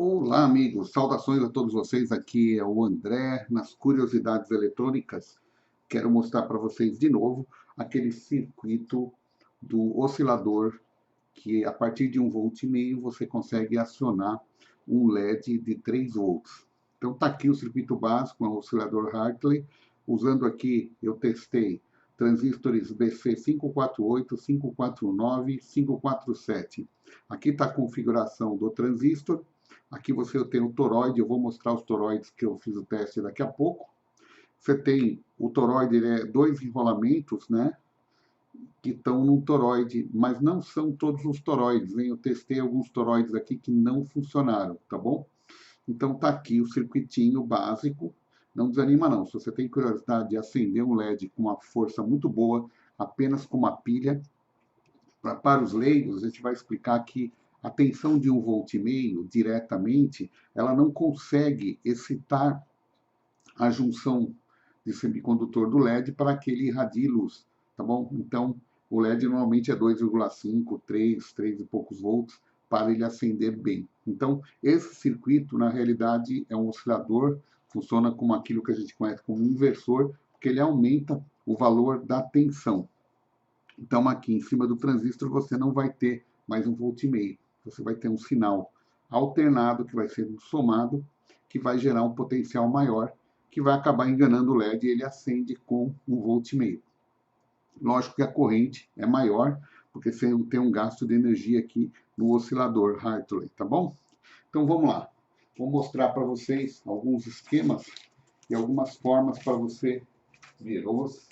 Olá, amigos. Saudações a todos vocês. Aqui é o André, nas Curiosidades Eletrônicas. Quero mostrar para vocês de novo aquele circuito do oscilador que, a partir de 1,5 volt, você consegue acionar um LED de 3 volts. Então, está aqui o circuito básico, um oscilador Hartley. Usando aqui, eu testei transistores BC 548, 549, 547. Aqui está a configuração do transistor. Aqui você tem o toroide, eu vou mostrar os toroides que eu fiz o teste daqui a pouco. Você tem o toroide, dois enrolamentos, né? Que estão num toroide, mas não são todos os toroides, hein? Eu testei alguns toroides aqui que não funcionaram, tá bom? Então tá aqui o circuitinho básico. Não desanima não, se você tem curiosidade de acender um LED com uma força muito boa, apenas com uma pilha, para os leigos, a gente vai explicar que a tensão de 1,5 volt diretamente, ela não consegue excitar a junção de semicondutor do LED para que ele irradie luz, tá bom? Então, o LED normalmente é 2,5, 3 e poucos volts para ele acender bem. Então, esse circuito, na realidade, é um oscilador, funciona como aquilo que a gente conhece como inversor, porque ele aumenta o valor da tensão. Então, aqui em cima do transistor, você não vai ter mais 1,5 volt. Você vai ter um sinal alternado, que vai ser somado, que vai gerar um potencial maior, que vai acabar enganando o LED e ele acende com 1,5 volt. Lógico que a corrente é maior, porque você tem um gasto de energia aqui no oscilador Hartley, tá bom? Então, vamos lá. Vou mostrar para vocês alguns esquemas e algumas formas para você ver. Vamos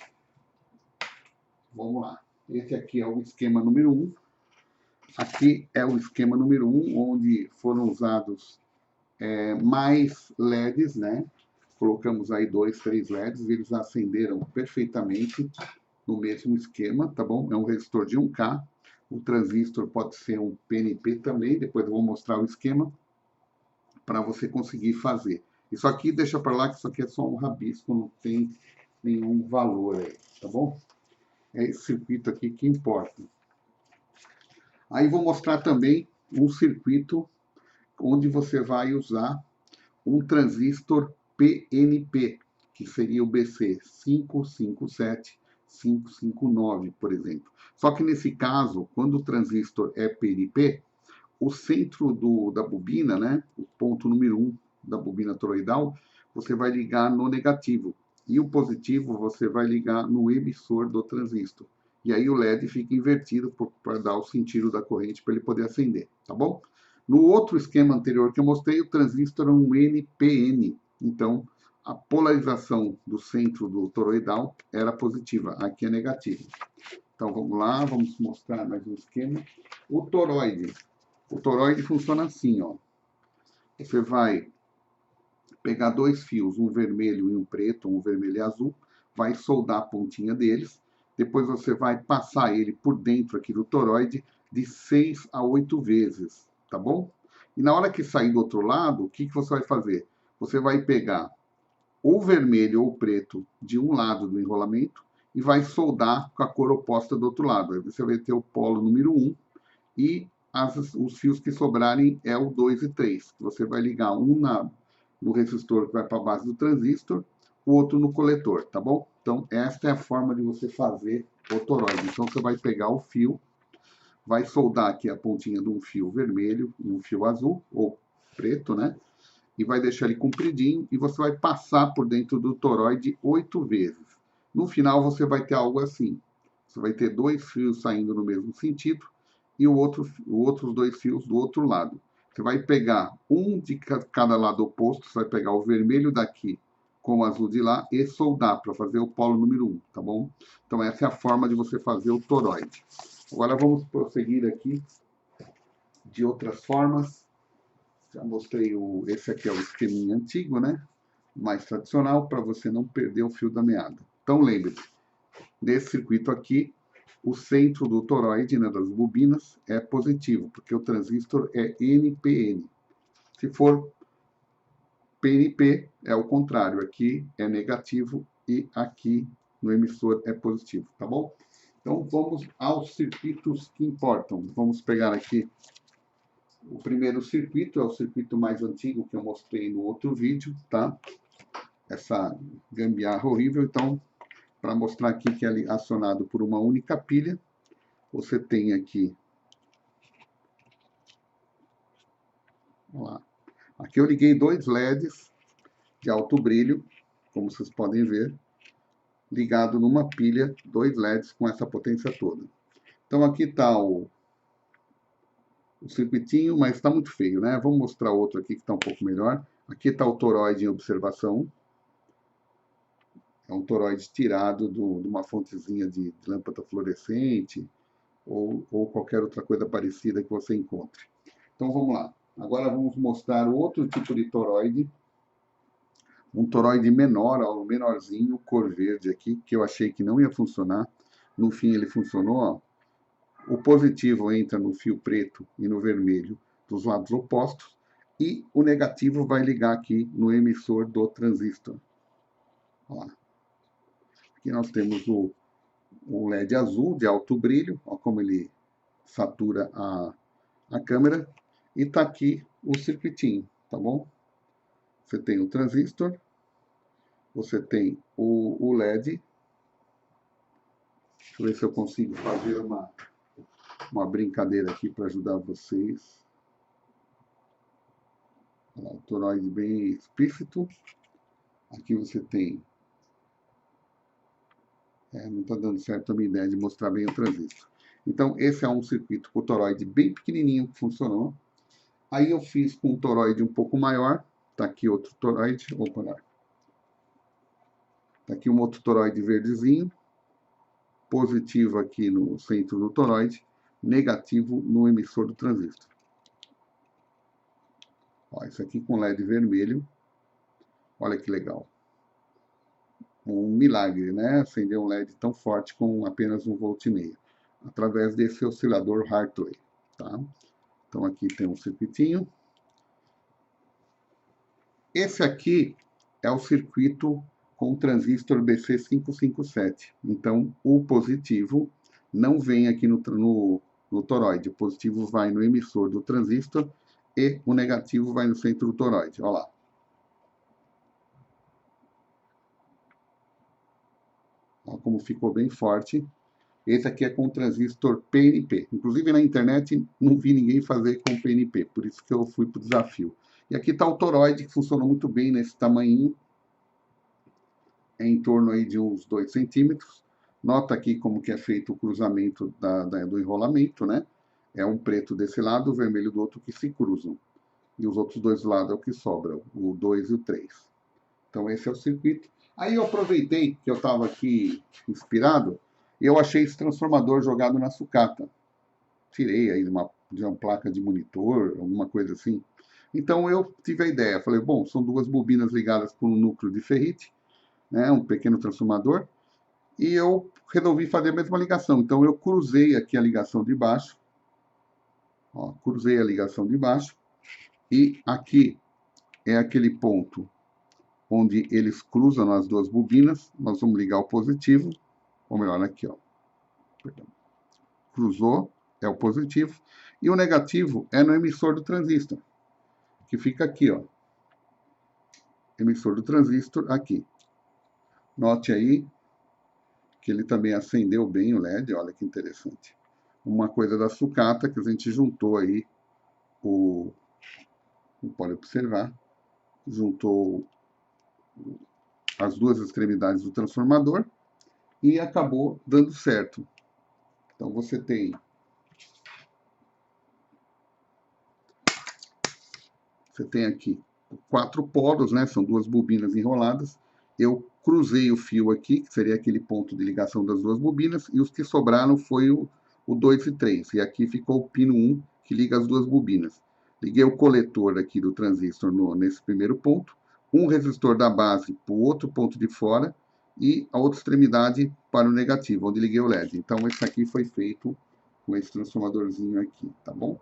lá. Esse aqui é o esquema número 1. Aqui é o esquema número 1, onde foram usados mais LEDs, né? Colocamos aí 2, 3 LEDs, eles acenderam perfeitamente no mesmo esquema, tá bom? É um resistor de 1K. O transistor pode ser um PNP também, depois eu vou mostrar o esquema para você conseguir fazer. Isso aqui deixa para lá, que isso aqui é só um rabisco, não tem nenhum valor aí, tá bom? É esse circuito aqui que importa. Aí vou mostrar também um circuito onde você vai usar um transistor PNP, que seria o BC 557, 559, por exemplo. Só que nesse caso, quando o transistor é PNP, o centro da bobina, né, o ponto número 1 da bobina toroidal, você vai ligar no negativo. E o positivo você vai ligar no emissor do transistor. E aí o LED fica invertido para dar o sentido da corrente para ele poder acender, tá bom? No outro esquema anterior que eu mostrei, o transistor é um NPN. Então, a polarização do centro do toroidal era positiva, aqui é negativa. Então, vamos lá, vamos mostrar mais um esquema. O toroide. O toroide funciona assim, ó. Você vai pegar dois fios, um vermelho e um preto, um vermelho e azul, vai soldar a pontinha deles, depois você vai passar ele por dentro aqui do toroide de 6 a 8 vezes, tá bom? E na hora que sair do outro lado, o que você vai fazer? Você vai pegar ou vermelho ou preto de um lado do enrolamento e vai soldar com a cor oposta do outro lado. Aí você vai ter o polo número 1 e os fios que sobrarem é o 2 e 3. Você vai ligar um no resistor que vai para a base do transistor, o outro no coletor, tá bom? Então, esta é a forma de você fazer o toroide. Então, você vai pegar o fio, vai soldar aqui a pontinha de um fio vermelho e um fio azul, ou preto, né? E vai deixar ele compridinho e você vai passar por dentro do toroide 8 vezes. No final, você vai ter algo assim. Você vai ter dois fios saindo no mesmo sentido e outros dois fios do outro lado. Você vai pegar um de cada lado oposto, você vai pegar o vermelho daqui com o azul de lá e soldar para fazer o polo número 1, tá bom? Então essa é a forma de você fazer o toroide. Agora vamos prosseguir aqui de outras formas. Já mostrei esse aqui é o esqueminha antigo, né? Mais tradicional, para você não perder o fio da meada. Então lembre-se, nesse circuito aqui, o centro do toroide, né, das bobinas, é positivo, porque o transistor é NPN. Se for PNP, é o contrário. Aqui é negativo e aqui no emissor é positivo, tá bom? Então, vamos aos circuitos que importam. Vamos pegar aqui O primeiro circuito é o circuito mais antigo que eu mostrei no outro vídeo, tá? Essa gambiarra horrível. Então, para mostrar aqui que é acionado por uma única pilha, você tem aqui... Vamos lá. Aqui eu liguei 2 LEDs de alto brilho, como vocês podem ver, ligado numa pilha, 2 LEDs com essa potência toda. Então aqui está o circuitinho, mas está muito feio, né? Vamos mostrar outro aqui que está um pouco melhor. Aqui está o toroide em observação. É um toroide tirado de uma fontezinha de lâmpada fluorescente ou qualquer outra coisa parecida que você encontre. Então vamos lá. Agora vamos mostrar outro tipo de toroide. Um toroide menor, ó, menorzinho, cor verde aqui, que eu achei que não ia funcionar. No fim ele funcionou, ó. O positivo entra no fio preto e no vermelho dos lados opostos, e o negativo vai ligar aqui no emissor do transistor. Ó. Aqui nós temos o LED azul de alto brilho, ó como ele satura a câmera, e está aqui o circuitinho, tá bom? Você tem o transistor, você tem o LED. Deixa eu ver se eu consigo fazer uma brincadeira aqui para ajudar vocês. O toroide bem explícito. Aqui você tem... não está dando certo a minha ideia de mostrar bem o transistor. Então, esse é um circuito com o toroide bem pequenininho que funcionou. Aí eu fiz com um toroide um pouco maior. Está aqui outro toroide. Opa, lá. Está aqui um outro toroide verdezinho. Positivo aqui no centro do toroide. Negativo no emissor do transistor. Ó, isso aqui com LED vermelho. Olha que legal. Um milagre, né? Acender um LED tão forte com apenas 1,5 volt, através desse oscilador Hartley, tá? Então aqui tem um circuitinho. Esse aqui é o circuito com o transistor BC557. Então o positivo não vem aqui no toroide. O positivo vai no emissor do transistor e o negativo vai no centro do toroide. Olha lá. Olha como ficou bem forte. Esse aqui é com transistor PNP. Inclusive na internet não vi ninguém fazer com PNP, por isso que eu fui para o desafio. E aqui está o toroide, que funcionou muito bem nesse tamanhinho. É em torno aí de uns 2 centímetros. Nota aqui como que é feito o cruzamento do enrolamento, né? É um preto desse lado, o vermelho do outro que se cruzam. E os outros dois lados é o que sobram, o 2 e o 3. Então esse é o circuito. Aí eu aproveitei que eu estava aqui inspirado, e eu achei esse transformador jogado na sucata. Tirei aí de uma placa de monitor, alguma coisa assim. Então eu tive a ideia, falei, bom, são 2 bobinas ligadas por um núcleo de ferrite, né, um pequeno transformador, e eu resolvi fazer a mesma ligação. Então eu cruzei aqui a ligação de baixo, ó, cruzei a ligação de baixo, e aqui é aquele ponto onde eles cruzam as 2 bobinas. Nós vamos ligar o positivo, ou melhor, aqui, ó. Perdão. Cruzou, é o positivo, e o negativo é no emissor do transistor, que fica aqui, ó. Emissor do transistor aqui. Note aí que ele também acendeu bem o LED, olha que interessante. Uma coisa da sucata que a gente juntou aí, pode observar, juntou as 2 extremidades do transformador e acabou dando certo. Então você tem aqui 4 polos, né? São 2 bobinas enroladas. Eu cruzei o fio aqui, que seria aquele ponto de ligação das 2 bobinas, e os que sobraram foi o 2 e 3. E aqui ficou o pino 1, que liga as 2 bobinas. Liguei o coletor aqui do transistor nesse primeiro ponto, um resistor da base para o outro ponto de fora, e a outra extremidade para o negativo, onde liguei o LED. Então, esse aqui foi feito com esse transformadorzinho aqui, tá bom?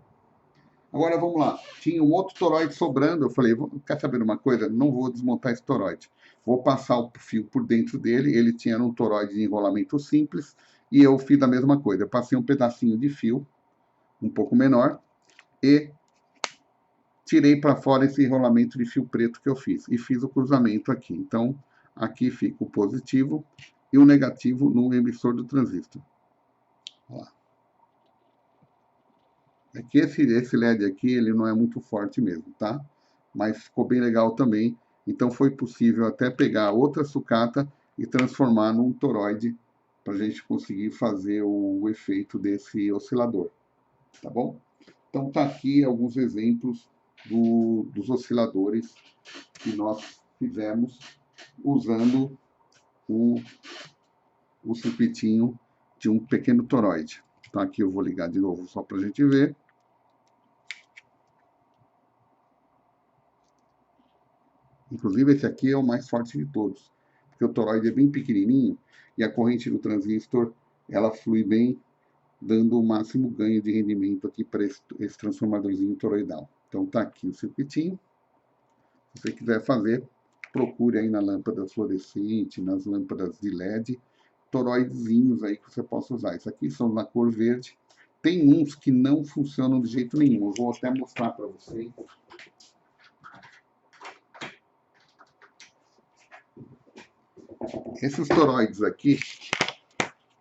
Agora vamos lá, tinha um outro toroide sobrando, eu falei, quer saber uma coisa? Não vou desmontar esse toroide. Vou passar o fio por dentro dele, ele tinha um toroide de enrolamento simples, e eu fiz a mesma coisa. Eu passei um pedacinho de fio, um pouco menor, e tirei para fora esse rolamento de fio preto que eu fiz e fiz o cruzamento aqui. Então, aqui fica o positivo e o negativo no emissor do transistor. Ó. É que esse LED aqui, ele não é muito forte mesmo, tá? Mas ficou bem legal também. Então, foi possível até pegar outra sucata e transformar num toroide para a gente conseguir fazer o efeito desse oscilador, tá bom? Então, tá aqui alguns exemplos dos osciladores que nós fizemos usando o circuitinho de um pequeno toroide. Então, aqui eu vou ligar de novo só para a gente ver. Inclusive, esse aqui é o mais forte de todos, porque o toroide é bem pequenininho e a corrente do transistor, ela flui bem, dando o máximo ganho de rendimento aqui para esse transformadorzinho toroidal. Então, tá aqui o circuitinho. Se você quiser fazer, procure aí na lâmpada fluorescente, nas lâmpadas de LED, toroidezinhos aí que você possa usar. Isso aqui são na cor verde. Tem uns que não funcionam de jeito nenhum. Eu vou até mostrar para vocês. Esses toroides aqui,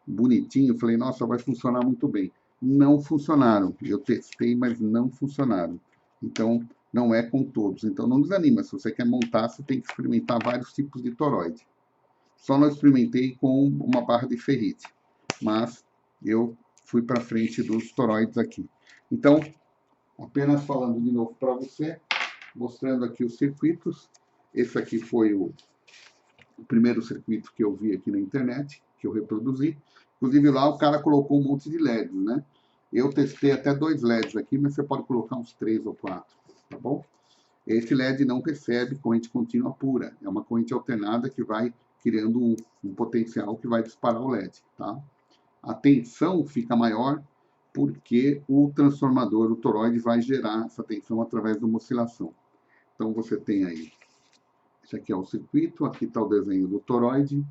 bonitinho, falei, nossa, vai funcionar muito bem. Não funcionaram. Eu testei, mas não funcionaram. Então, não é com todos. Então, não desanima. Se você quer montar, você tem que experimentar vários tipos de toroide. Só não experimentei com uma barra de ferrite. Mas eu fui para frente dos toroides aqui. Então, apenas falando de novo para você, mostrando aqui os circuitos. Esse aqui foi o primeiro circuito que eu vi aqui na internet, que eu reproduzi. Inclusive lá o cara colocou um monte de LEDs, né? Eu testei até 2 LEDs aqui, mas você pode colocar uns 3 ou 4, tá bom? Esse LED não recebe corrente contínua pura. É uma corrente alternada que vai criando um potencial que vai disparar o LED, tá? A tensão fica maior porque o transformador, o toroide, vai gerar essa tensão através de uma oscilação. Então você tem aí, esse aqui é o circuito, aqui está o desenho do toroide.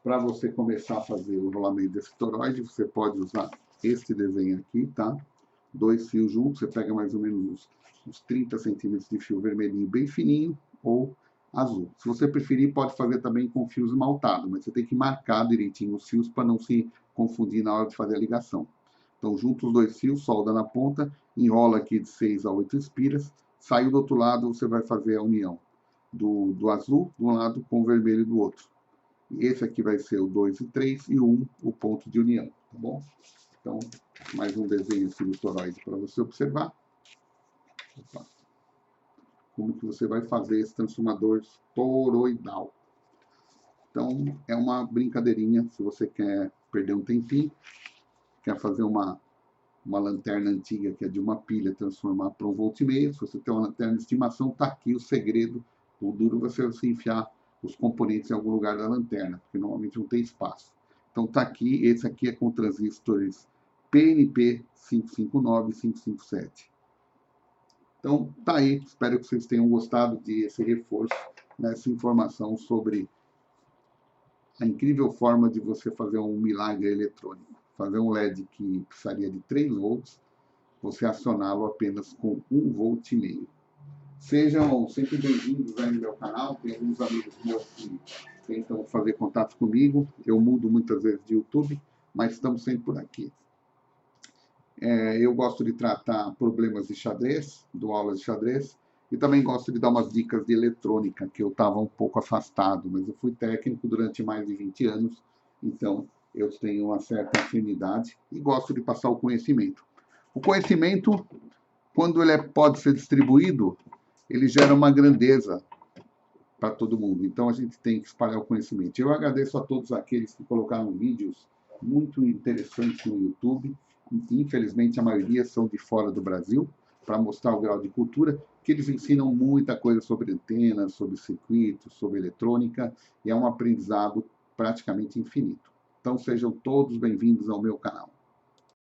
Para você começar a fazer o rolamento desse toroide, você pode usar este desenho aqui, tá? 2 fios juntos, você pega mais ou menos uns 30 centímetros de fio vermelhinho bem fininho ou azul. Se você preferir, pode fazer também com fios esmaltados, mas você tem que marcar direitinho os fios para não se confundir na hora de fazer a ligação. Então, junta os 2 fios, solda na ponta, enrola aqui de 6 a 8 espiras, saiu do outro lado, você vai fazer a união do azul de um lado com o vermelho do outro. Esse aqui vai ser o 2 e 3 e o 1, o ponto de união, tá bom? Então, mais um desenho aqui do toroide para você observar. Opa. Como que você vai fazer esse transformador toroidal. Então, é uma brincadeirinha, se você quer perder um tempinho, quer fazer uma lanterna antiga que é de uma pilha, transformar para 1,5 volts. Se você tem uma lanterna de estimação, tá aqui o segredo. O duro vai ser você enfiar os componentes em algum lugar da lanterna, porque normalmente não tem espaço. Então tá aqui, esse aqui é com transistores PNP 559 e 557. Então tá aí, espero que vocês tenham gostado desse reforço, nessa informação sobre a incrível forma de você fazer um milagre eletrônico. Fazer um LED que precisaria de 3 volts, você acioná-lo apenas com 1,5 volts. Sejam sempre bem-vindos aí no meu canal. Tem alguns amigos meus que tentam fazer contato comigo. Eu mudo muitas vezes de YouTube, mas estamos sempre por aqui. Eu gosto de tratar problemas de xadrez, dou aulas de xadrez, e também gosto de dar umas dicas de eletrônica, que eu estava um pouco afastado, mas eu fui técnico durante mais de 20 anos, então eu tenho uma certa afinidade e gosto de passar o conhecimento. O conhecimento, quando ele pode ser distribuído, ele gera uma grandeza para todo mundo. Então, a gente tem que espalhar o conhecimento. Eu agradeço a todos aqueles que colocaram vídeos muito interessantes no YouTube. Infelizmente, a maioria são de fora do Brasil, para mostrar o grau de cultura, que eles ensinam muita coisa sobre antenas, sobre circuitos, sobre eletrônica, e é um aprendizado praticamente infinito. Então, sejam todos bem-vindos ao meu canal.